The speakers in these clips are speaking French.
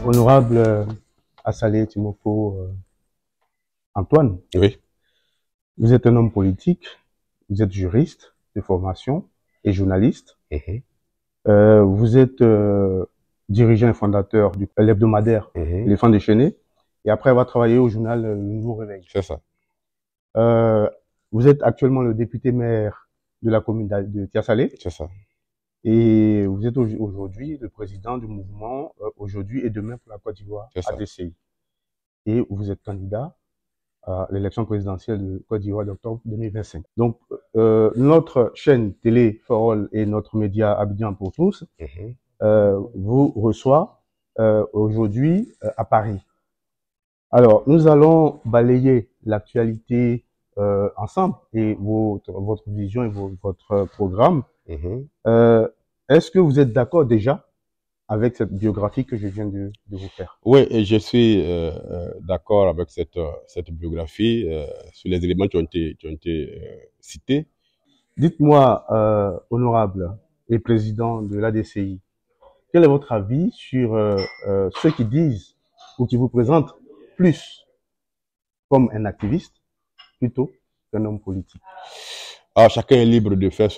Honorable Assalé Timoko Antoine, Oui. vous êtes un homme politique, vous êtes juriste de formation et journaliste. Vous êtes dirigeant et fondateur de l'hebdomadaire L'éléphant déchaîné et après avoir travaillé au journal Le Nouveau Réveil. C'est ça. Vous êtes actuellement le député maire de la commune de Tiasalé. C'est ça. Et vous êtes aujourd'hui le président du mouvement Aujourd'hui et Demain pour la Côte d'Ivoire, ADCI. Et vous êtes candidat à l'élection présidentielle de Côte d'Ivoire d'octobre 2025. Donc, notre chaîne télé Forol et notre média Abidjan pour tous vous reçoit aujourd'hui à Paris. Alors, nous allons balayer l'actualité ensemble et votre vision et votre programme. Est-ce que vous êtes d'accord déjà avec cette biographie que je viens de vous faire? Oui, et je suis d'accord avec cette biographie sur les éléments qui ont été cités. Dites-moi, honorable et président de l'ADCI, quel est votre avis sur ceux qui disent ou qui vous présentent plus comme un activiste plutôt qu'un homme politique? Alors, chacun est libre de faire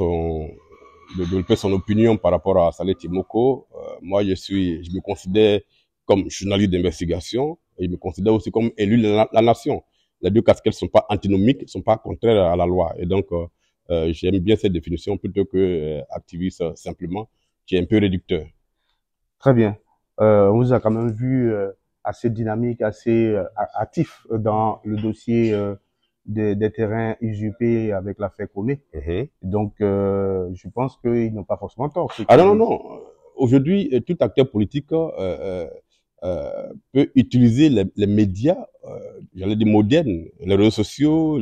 de développer son opinion par rapport à Assalé Timoko. Moi, je me considère comme journaliste d'investigation et je me considère aussi comme élu de la nation. Les deux casquettes ne sont pas antinomiques, ne sont pas contraires à la loi. Et donc, j'aime bien cette définition plutôt que activiste simplement, qui est un peu réducteur. Très bien. On vous a quand même vu assez dynamique, assez actif dans le dossier des terrains usurpés avec l'affaire Comé. Donc, je pense qu'ils n'ont pas forcément tort. Ah non, non, non. Aujourd'hui, tout acteur politique peut utiliser les médias, j'allais dire modernes, les réseaux sociaux,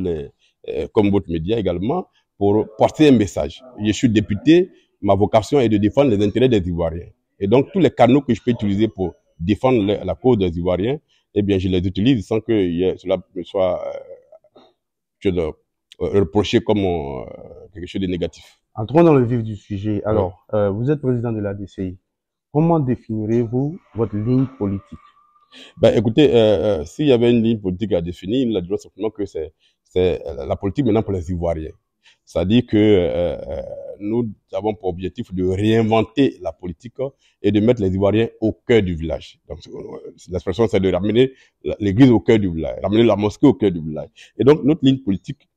comme votre média également, pour porter un message. Je suis député, ma vocation est de défendre les intérêts des Ivoiriens. Et donc, tous les canaux que je peux utiliser pour défendre la cause des Ivoiriens, eh bien, je les utilise sans que cela me soit reproché comme quelque chose de négatif. Entrons dans le vif du sujet. Alors, vous êtes président de l'ADCI. Comment définirez-vous votre ligne politique? Ben, écoutez, s'il y avait une ligne politique à définir, la dirais simplement que c'est la politique maintenant pour les Ivoiriens. C'est-à-dire que nous avons pour objectif de réinventer la politique et de mettre les Ivoiriens au cœur du village. Donc, l'expression, c'est de ramener l'église au cœur du village, ramener la mosquée au cœur du village. Et donc, notre ligne politique,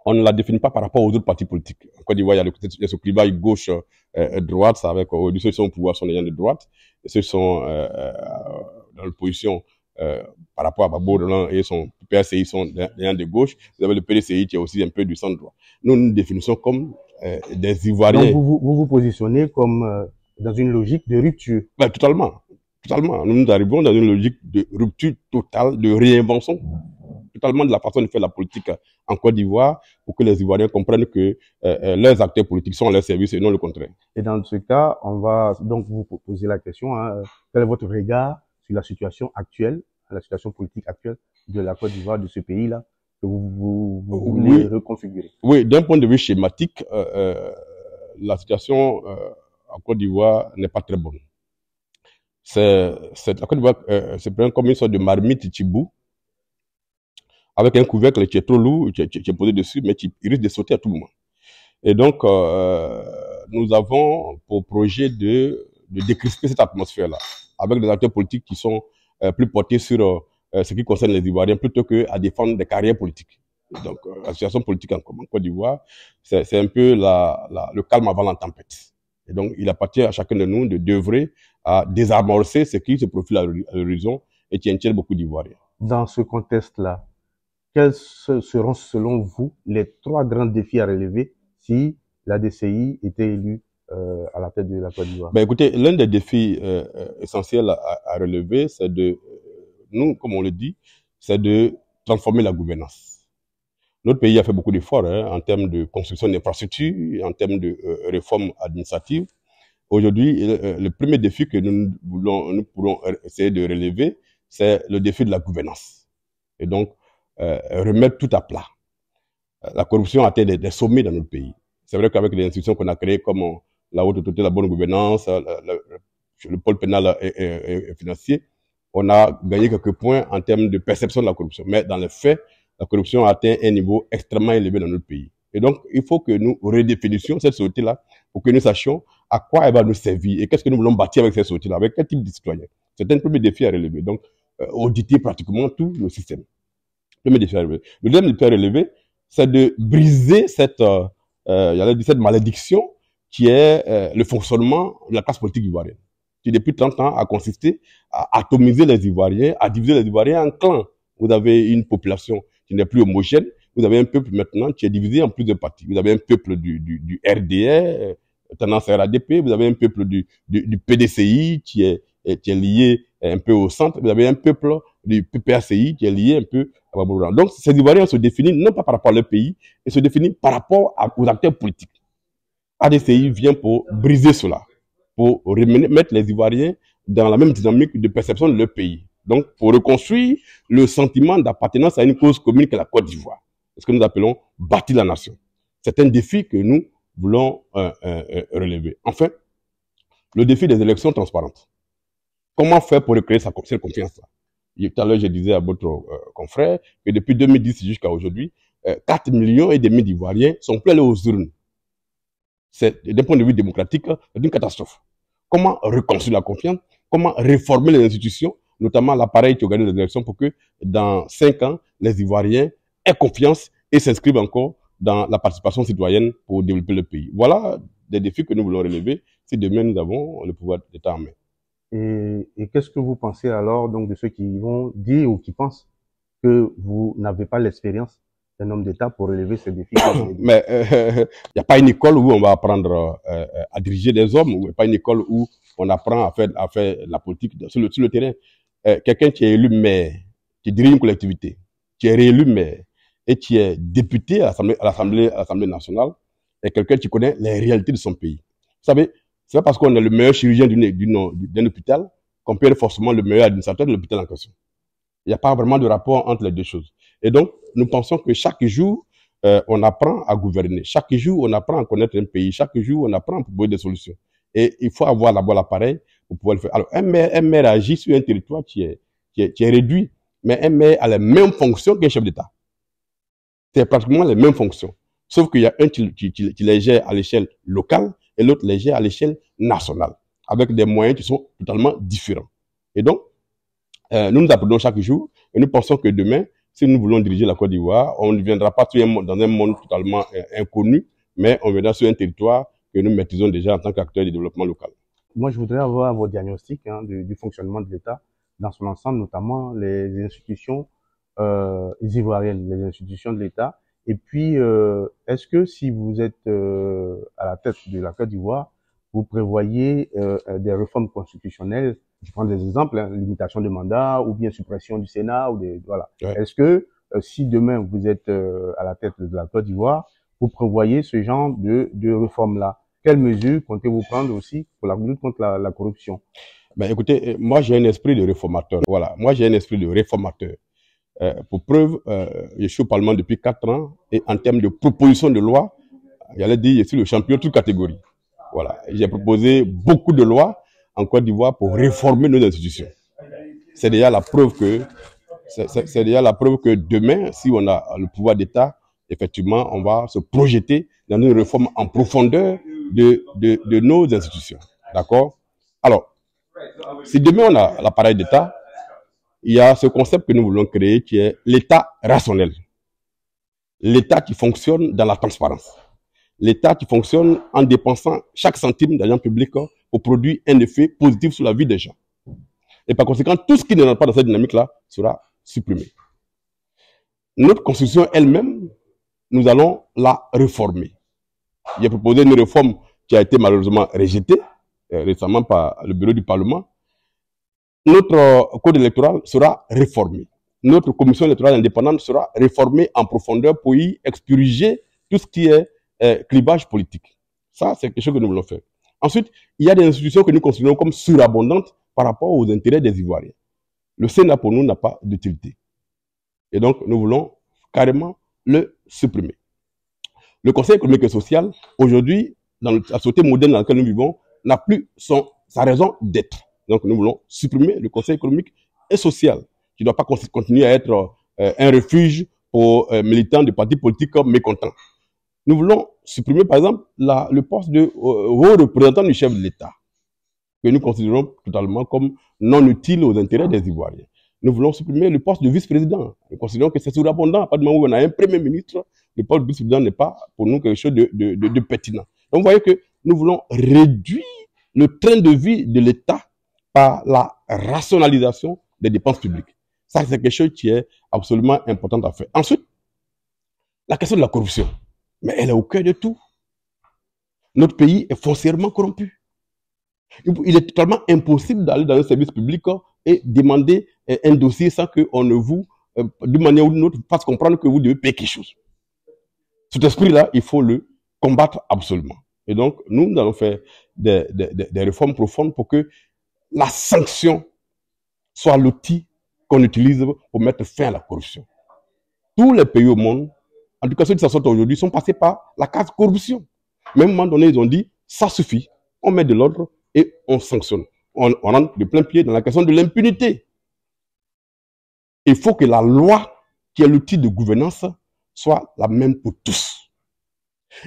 on ne la définit pas par rapport aux autres partis politiques. En Côte d'Ivoire, il y a ce clivage gauche-droite, c'est avec ceux qui sont au pouvoir sont les gens de droite, et ceux qui sont dans l'opposition par rapport à Babo Roland et son PRCI sont des gens de gauche. Vous avez le PDCI qui est aussi un peu du centre droit. Nous nous définissons comme des Ivoiriens. Donc vous positionnez comme dans une logique de rupture. Ben, totalement. Totalement. Nous arrivons dans une logique de rupture totale, de réinvention totalement de la façon de faire la politique en Côte d'Ivoire pour que les Ivoiriens comprennent que leurs acteurs politiques sont à leur service et non le contraire. Et dans ce cas, on va donc vous poser la question, quel est votre regard sur la situation actuelle, la situation politique actuelle de la Côte d'Ivoire, de ce pays-là, que vous voulez reconfigurer? Oui, d'un point de vue schématique, la situation en Côte d'Ivoire n'est pas très bonne. La Côte d'Ivoire se prend comme une sorte de marmite Tchibou, avec un couvercle qui est trop lourd, qui est posé dessus, mais qui risque de sauter à tout moment. Et donc, nous avons pour projet de décrisper cette atmosphère-là, avec des acteurs politiques qui sont plus portés sur ce qui concerne les Ivoiriens, plutôt qu'à défendre des carrières politiques. Donc, la situation politique en Côte d'Ivoire, c'est un peu le calme avant la tempête. Et donc, il appartient à chacun de nous de d'œuvrer à désamorcer ce qui se profile à l'horizon et qui inquiète beaucoup d'Ivoiriens. Dans ce contexte-là, quels seront selon vous les 3 grands défis à relever si l'ADCI était élue à la tête de la Côte d'Ivoire? Ben écoutez, l'un des défis essentiels à relever, c'est nous, comme on le dit, c'est de transformer la gouvernance. Notre pays a fait beaucoup d'efforts en termes de construction d'infrastructures, en termes de réforme administrative. Aujourd'hui, le premier défi que nous pourrons essayer de relever, c'est le défi de la gouvernance. Et donc, remettre tout à plat. La corruption a atteint des sommets dans notre pays. C'est vrai qu'avec les institutions qu'on a créées comme la haute autorité de la bonne gouvernance, le pôle pénal et financier, on a gagné quelques points en termes de perception de la corruption. Mais dans les faits, la corruption a atteint un niveau extrêmement élevé dans notre pays. Et donc, il faut que nous redéfinissions cette société-là pour que nous sachions à quoi elle va nous servir et qu'est-ce que nous voulons bâtir avec cette société-là, avec quel type de citoyens. C'est un premier défi à relever. Donc, auditer pratiquement tout le système. Premier défi à relever. Le deuxième défi à relever, c'est de briser cette malédiction qui est le fonctionnement de la classe politique ivoirienne, qui depuis 30 ans a consisté à atomiser les Ivoiriens, à diviser les Ivoiriens en clans. Vous avez une population qui n'est plus homogène, vous avez un peuple maintenant qui est divisé en plusieurs parties. Vous avez un peuple du RDR, tendance RADP, vous avez un peuple du PDCI qui est lié un peu au centre, vous avez un peuple du PPACI qui est lié un peu à Babouran. Donc ces Ivoiriens se définissent non pas par rapport à leur pays, ils se définissent par rapport aux acteurs politiques. ADCI vient pour briser cela, pour mettre les Ivoiriens dans la même dynamique de perception de leur pays. Donc, pour reconstruire le sentiment d'appartenance à une cause commune qu'est la Côte d'Ivoire. Ce que nous appelons bâtir la nation. C'est un défi que nous voulons relever. Enfin, le défi des élections transparentes. Comment faire pour recréer cette confiance-là? Tout à l'heure, je disais à votre confrère que depuis 2010 jusqu'à aujourd'hui, 4,5 millions d'Ivoiriens sont plus allés aux urnes. C'est, d'un point de vue démocratique, une catastrophe. Comment reconstruire la confiance? Comment réformer les institutions, notamment l'appareil qui organise les élections, pour que dans 5 ans, les Ivoiriens aient confiance et s'inscrivent encore dans la participation citoyenne pour développer le pays. Voilà des défis que nous voulons relever si demain nous avons le pouvoir d'État en main. Et qu'est-ce que vous pensez alors donc de ceux qui vont dire ou qui pensent que vous n'avez pas l'expérience d'un homme d'État pour relever ces défis? Mais il n'y a pas une école où on va apprendre à diriger des hommes, ou pas une école où on apprend à faire la politique sur le terrain. Quelqu'un qui est élu maire, qui dirige une collectivité, qui est réélu maire et qui est député à l'Assemblée nationale, est quelqu'un qui connaît les réalités de son pays. Vous savez, c'est pas parce qu'on est le meilleur chirurgien d'un hôpital qu'on peut être forcément le meilleur administrateur de l'hôpital en question. Il n'y a pas vraiment de rapport entre les deux choses. Et donc, nous pensons que chaque jour, on apprend à gouverner. Chaque jour, on apprend à connaître un pays. Chaque jour, on apprend à proposer des solutions. Et il faut avoir d'abord l'appareil pour pouvoir le faire. Alors, un maire agit sur un territoire qui est réduit, mais un maire a les mêmes fonctions qu'un chef d'État. C'est pratiquement les mêmes fonctions. Sauf qu'il y a un qui les gère à l'échelle locale et l'autre les gère à l'échelle nationale, avec des moyens qui sont totalement différents. Et donc, nous nous apprenons chaque jour et nous pensons que demain, si nous voulons diriger la Côte d'Ivoire, on ne viendra pas dans un monde totalement inconnu, mais on viendra sur un territoire que nous maîtrisons déjà en tant qu'acteur du développement local. Moi, je voudrais avoir vos diagnostics du fonctionnement de l'État dans son ensemble, notamment les institutions ivoiriennes, les institutions de l'État. Et puis, est-ce que si vous êtes à la tête de la Côte d'Ivoire, vous prévoyez des réformes constitutionnelles? Je prends des exemples, limitation de mandat ou bien suppression du Sénat. Voilà. Ouais. Est-ce que si demain vous êtes à la tête de la Côte d'Ivoire, vous prévoyez ce genre de réforme-là? Quelles mesures comptez-vous prendre aussi pour la lutte contre la corruption? Ben, écoutez, moi j'ai un esprit de réformateur. Voilà, moi j'ai un esprit de réformateur. Pour preuve, je suis au Parlement depuis 4 ans et en termes de proposition de loi, j'allais dire, je suis le champion de toute catégorie. Voilà, j'ai proposé beaucoup de lois en Côte d'Ivoire pour réformer nos institutions. C'est déjà la preuve que demain, si on a le pouvoir d'État, effectivement, on va se projeter dans une réforme en profondeur de nos institutions. D'accord? Alors, si demain on a l'appareil d'État, il y a ce concept que nous voulons créer qui est l'État rationnel. L'État qui fonctionne dans la transparence. L'État qui fonctionne en dépensant chaque centime d'argent public pour produire un effet positif sur la vie des gens. Et par conséquent, tout ce qui ne rentre pas dans cette dynamique-là sera supprimé. Notre constitution elle-même, nous allons la réformer. J'ai proposé une réforme qui a été malheureusement rejetée récemment par le bureau du Parlement. Notre code électoral sera réformé. Notre commission électorale indépendante sera réformée en profondeur pour y expurger tout ce qui est clivage politique. Ça, c'est quelque chose que nous voulons faire. Ensuite, il y a des institutions que nous considérons comme surabondantes par rapport aux intérêts des Ivoiriens. Le Sénat, pour nous, n'a pas d'utilité. Et donc, nous voulons carrément le supprimer. Le Conseil économique et social, aujourd'hui, dans la société moderne dans laquelle nous vivons, n'a plus son sa raison d'être. Donc nous voulons supprimer le Conseil économique et social, qui ne doit pas continuer à être un refuge pour militants de partis politiques mécontents. Nous voulons supprimer, par exemple, le poste de haut représentant du chef de l'État, que nous considérons totalement comme non utile aux intérêts des Ivoiriens. Nous voulons supprimer le poste de vice-président. Nous considérons que c'est surabondant. À partir du moment où on a un premier ministre, le poste de vice-président n'est pas pour nous quelque chose de pertinent. Donc vous voyez que nous voulons réduire le train de vie de l'État par la rationalisation des dépenses publiques. Ça, c'est quelque chose qui est absolument important à faire. Ensuite, la question de la corruption. Mais elle est au cœur de tout. Notre pays est foncièrement corrompu. Il est totalement impossible d'aller dans un service public et demander un dossier sans qu'on ne vous, d'une manière ou d'une autre, fasse comprendre que vous devez payer quelque chose. Cet esprit-là, il faut le combattre absolument. Et donc, nous allons faire des réformes profondes pour que la sanction soit l'outil qu'on utilise pour mettre fin à la corruption. Tous les pays au monde, en tout cas ceux qui s'en sortent aujourd'hui, sont passés par la case corruption. Même à un moment donné, ils ont dit, ça suffit, on met de l'ordre et on sanctionne. On rentre de plein pied dans la question de l'impunité. Il faut que la loi, qui est l'outil de gouvernance, soit la même pour tous.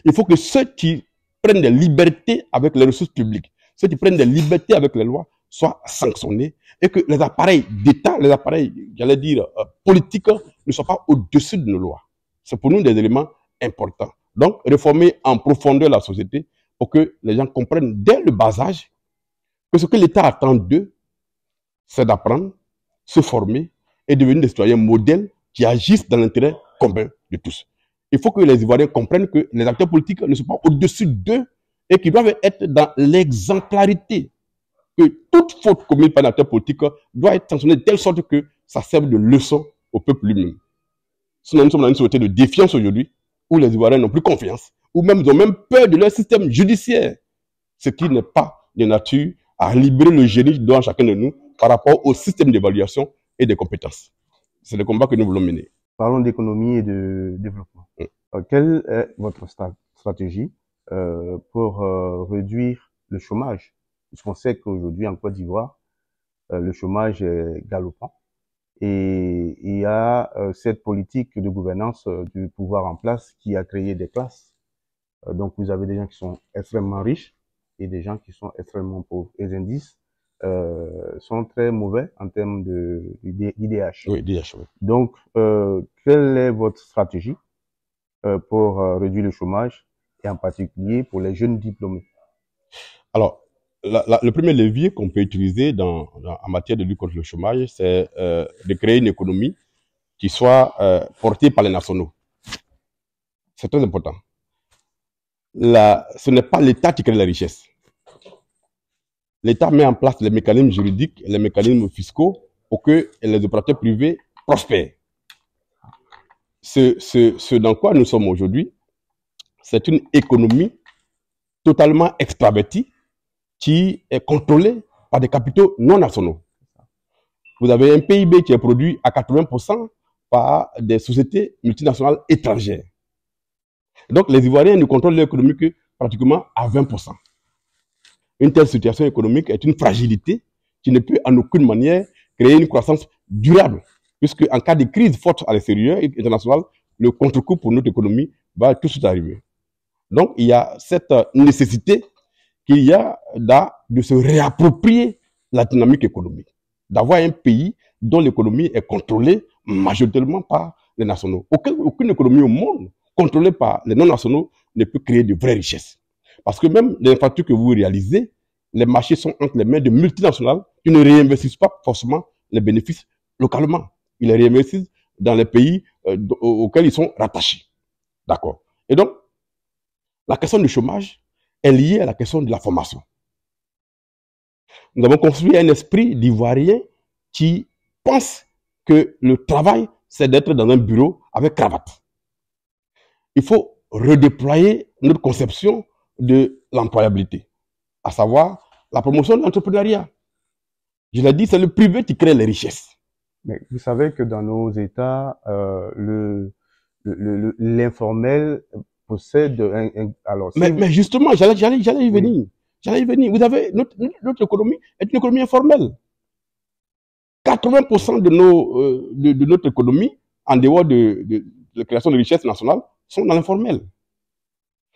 Il faut que ceux qui prennent des libertés avec les ressources publiques, ceux qui prennent des libertés avec les lois, soient sanctionnés et que les appareils d'État, les appareils, j'allais dire, politiques, ne soient pas au-dessus de nos lois. C'est pour nous des éléments importants. Donc, réformer en profondeur la société pour que les gens comprennent dès le bas âge que ce que l'État attend d'eux, c'est d'apprendre, se former et devenir des citoyens modèles qui agissent dans l'intérêt commun de tous. Il faut que les Ivoiriens comprennent que les acteurs politiques ne sont pas au-dessus d'eux et qu'ils doivent être dans l'exemplarité. Que toute faute commise par un acteur politique doit être sanctionnée de telle sorte que ça serve de leçon au peuple lui-même. Sinon, nous sommes dans une société de défiance aujourd'hui, où les Ivoiriens n'ont plus confiance, ou même ils ont même peur de leur système judiciaire, ce qui n'est pas de nature à libérer le génie dans chacun de nous par rapport au système d'évaluation et de compétences. C'est le combat que nous voulons mener. Parlons d'économie et de développement. Quelle est votre stratégie pour réduire le chômage? Puisqu'on sait qu'aujourd'hui, en Côte d'Ivoire, le chômage est galopant. Et il y a cette politique de gouvernance du pouvoir en place qui a créé des classes. Donc, vous avez des gens qui sont extrêmement riches et des gens qui sont extrêmement pauvres. Et les indices sont très mauvais en termes d'IDH. Oui, IDH, oui. Donc, quelle est votre stratégie pour réduire le chômage et en particulier pour les jeunes diplômés? Alors, le premier levier qu'on peut utiliser en matière de lutte contre le chômage, c'est de créer une économie qui soit portée par les nationaux. C'est très important. Ce n'est pas l'État qui crée la richesse. L'État met en place les mécanismes juridiques, les mécanismes fiscaux pour que les opérateurs privés prospèrent. Ce dans quoi nous sommes aujourd'hui, c'est une économie totalement extravertie qui est contrôlée par des capitaux non nationaux. Vous avez un PIB qui est produit à 80% par des sociétés multinationales étrangères. Donc, les Ivoiriens ne contrôlent l'économie que pratiquement à 20%. Une telle situation économique est une fragilité qui ne peut en aucune manière créer une croissance durable, puisque en cas de crise forte à l'extérieur international, le contre-coup pour notre économie va tout de suite arriver. Donc, il y a cette nécessité qu'il y a de se réapproprier la dynamique économique, d'avoir un pays dont l'économie est contrôlée majoritairement par les nationaux. Aucune économie au monde contrôlée par les non-nationaux ne peut créer de vraies richesses. Parce que même les infrastructures que vous réalisez, les marchés sont entre les mains de multinationales qui ne réinvestissent pas forcément les bénéfices localement. Ils les réinvestissent dans les pays auxquels ils sont rattachés. D'accord. Et donc, la question du chômage est liée à la question de la formation. Nous avons construit un esprit d'Ivoirien qui pense que le travail, c'est d'être dans un bureau avec cravate. Il faut redéployer notre conception de l'employabilité, à savoir la promotion de l'entrepreneuriat. Je l'ai dit, c'est le privé qui crée les richesses. Mais vous savez que dans nos États, l'informel possède alors. Mais justement, j'allais y venir. J'allais y venir. Vous avez, notre économie est une économie informelle. 80% de notre économie, en dehors de la création de richesses nationales, sont dans l'informel.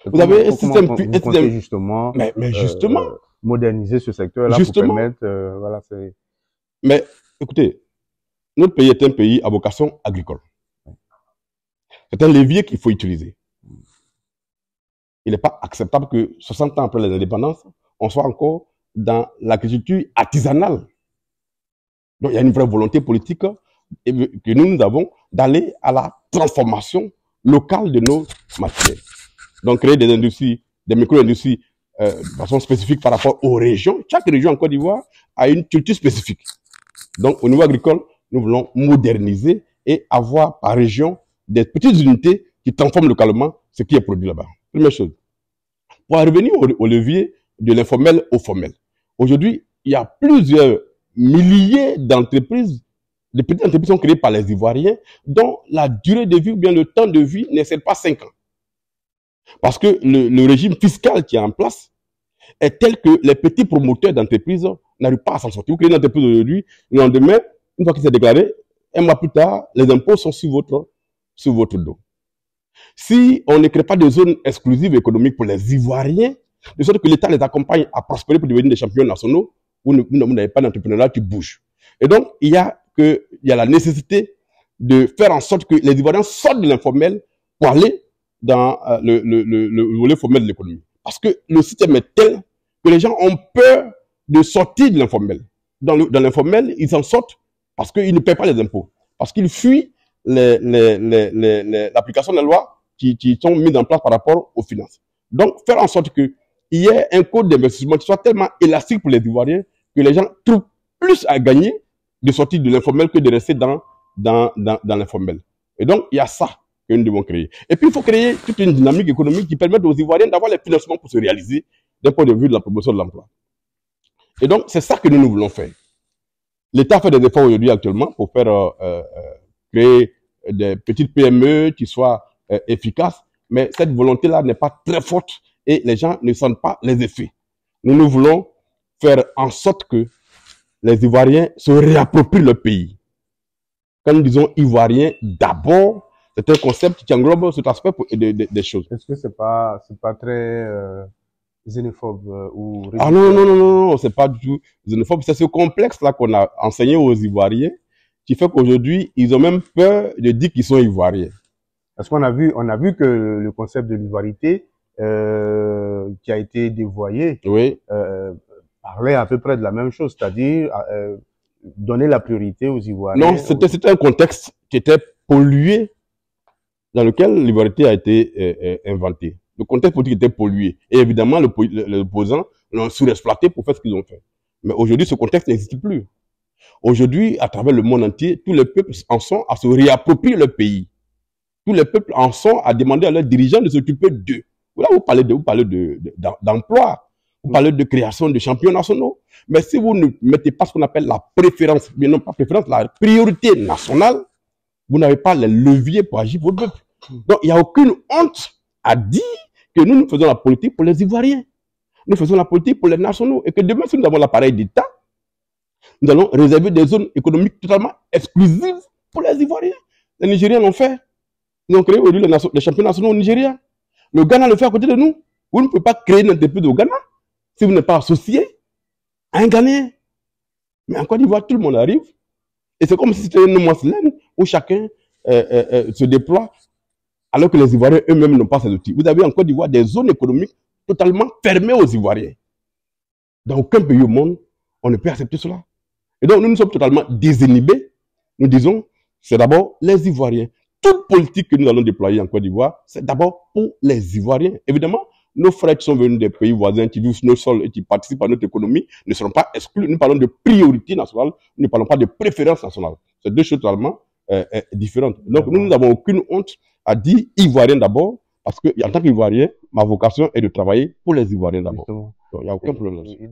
Vous avez un système... Vous comptez justement, mais justement moderniser ce secteur-là pour permettre... voilà, mais écoutez, notre pays est un pays à vocation agricole. C'est un levier qu'il faut utiliser. Il n'est pas acceptable que 60 ans après l'indépendance, on soit encore dans l'agriculture artisanale. Donc il y a une vraie volonté politique que nous avons d'aller à la transformation locale de nos matières. Donc créer des industries, des micro-industries de façon spécifique par rapport aux régions. Chaque région en Côte d'Ivoire a une culture spécifique. Donc au niveau agricole, nous voulons moderniser et avoir par région des petites unités qui transforment localement ce qui est produit là-bas. Première chose. Pour en revenir au levier de l'informel au formel. Aujourd'hui, il y a plusieurs milliers d'entreprises, de petites entreprises sont créées par les Ivoiriens, dont la durée de vie ou bien le temps de vie n'excède pas 5 ans. Parce que le régime fiscal qui est en place est tel que les petits promoteurs d'entreprises n'arrivent pas à s'en sortir. Vous créez une entreprise aujourd'hui, le lendemain, une fois qu'il s'est déclaré, un mois plus tard, les impôts sont sur votre dos. Si on ne crée pas de zones exclusives économiques pour les Ivoiriens, de sorte que l'État les accompagne à prospérer pour devenir des champions nationaux, vous n'avez pas d'entrepreneuriat qui bouge. Et donc, il y a la nécessité de faire en sorte que les Ivoiriens sortent de l'informel pour aller dans le volet formel de l'économie. Parce que le système est tel que les gens ont peur de sortir de l'informel. Dans l'informel, ils en sortent parce qu'ils ne paient pas les impôts. Parce qu'ils fuient l'application des lois qui sont mises en place par rapport aux finances. Donc, faire en sorte qu'il y ait un code d'investissement qui soit tellement élastique pour les Ivoiriens que les gens trouvent plus à gagner de sortir de l'informel que de rester dans l'informel. Et donc, il y a ça que nous devons créer. Et puis, il faut créer toute une dynamique économique qui permette aux Ivoiriens d'avoir les financements pour se réaliser d'un point de vue de la promotion de l'emploi. Et donc, c'est ça que nous voulons faire. L'État fait des efforts aujourd'hui actuellement pour faire créer des petites PME qui soient efficaces, mais cette volonté-là n'est pas très forte et les gens ne sentent pas les effets. Nous voulons faire en sorte que les Ivoiriens se réapproprient le pays. Quand nous disons Ivoiriens, d'abord, c'est un concept qui englobe cet aspect des choses. Est-ce que c'est pas très xénophobe ou... Ah non, c'est pas du tout xénophobe. C'est ce complexe-là qu'on a enseigné aux Ivoiriens qui fait qu'aujourd'hui, ils ont même peur de dire qu'ils sont Ivoiriens. Parce qu'on a vu que le concept de l'ivoirité qui a été dévoyé, oui, parlait à peu près de la même chose, c'est-à-dire donner la priorité aux Ivoiriens. Non, c'était un contexte qui était pollué, dans lequel l'ivoirité a été inventée. Le contexte politique était pollué. Et évidemment, les opposants l'ont surexploité pour faire ce qu'ils ont fait. Mais aujourd'hui, ce contexte n'existe plus. Aujourd'hui, à travers le monde entier, tous les peuples en sont à se réapproprier le pays. Tous les peuples en sont à demander à leurs dirigeants de s'occuper d'eux. Là, vous parlez d'emploi, vous parlez de création de champions nationaux. Mais si vous ne mettez pas ce qu'on appelle la préférence, mais non pas préférence, la priorité nationale, vous n'avez pas les leviers pour agir pour le peuple. Donc, il n'y a aucune honte à dire que nous faisons la politique pour les Ivoiriens. Nous faisons la politique pour les nationaux. Et que demain, si nous avons l'appareil d'État, nous allons réserver des zones économiques totalement exclusives pour les Ivoiriens. Les Nigériens l'ont fait. Ils ont créé aujourd'hui les champions nationaux au Nigeria. Le Ghana le fait à côté de nous. Vous ne pouvez pas créer une entreprise au Ghana si vous n'êtes pas associé à un Ghanéen. Mais en Côte d'Ivoire, tout le monde arrive. Et c'est comme si c'était une moisselène où chacun se déploie alors que les Ivoiriens eux-mêmes n'ont pas ces outils. Vous avez en Côte d'Ivoire des zones économiques totalement fermées aux Ivoiriens. Dans aucun pays au monde, on ne peut accepter cela. Et donc, nous sommes totalement désinhibés. Nous disons, c'est d'abord les Ivoiriens. Toute politique que nous allons déployer en Côte d'Ivoire, c'est d'abord pour les Ivoiriens. Évidemment, nos frères qui sont venus des pays voisins, qui vivent sur nos sols et qui participent à notre économie, ne seront pas exclus. Nous parlons de priorité nationale, nous ne parlons pas de préférence nationale. C'est deux choses totalement différentes. Donc, nous n'avons aucune honte à dire Ivoirien d'abord, parce que en tant qu'Ivoirien, ma vocation est de travailler pour les Ivoiriens d'abord. Donc, il n'y a aucun problème là-dessus.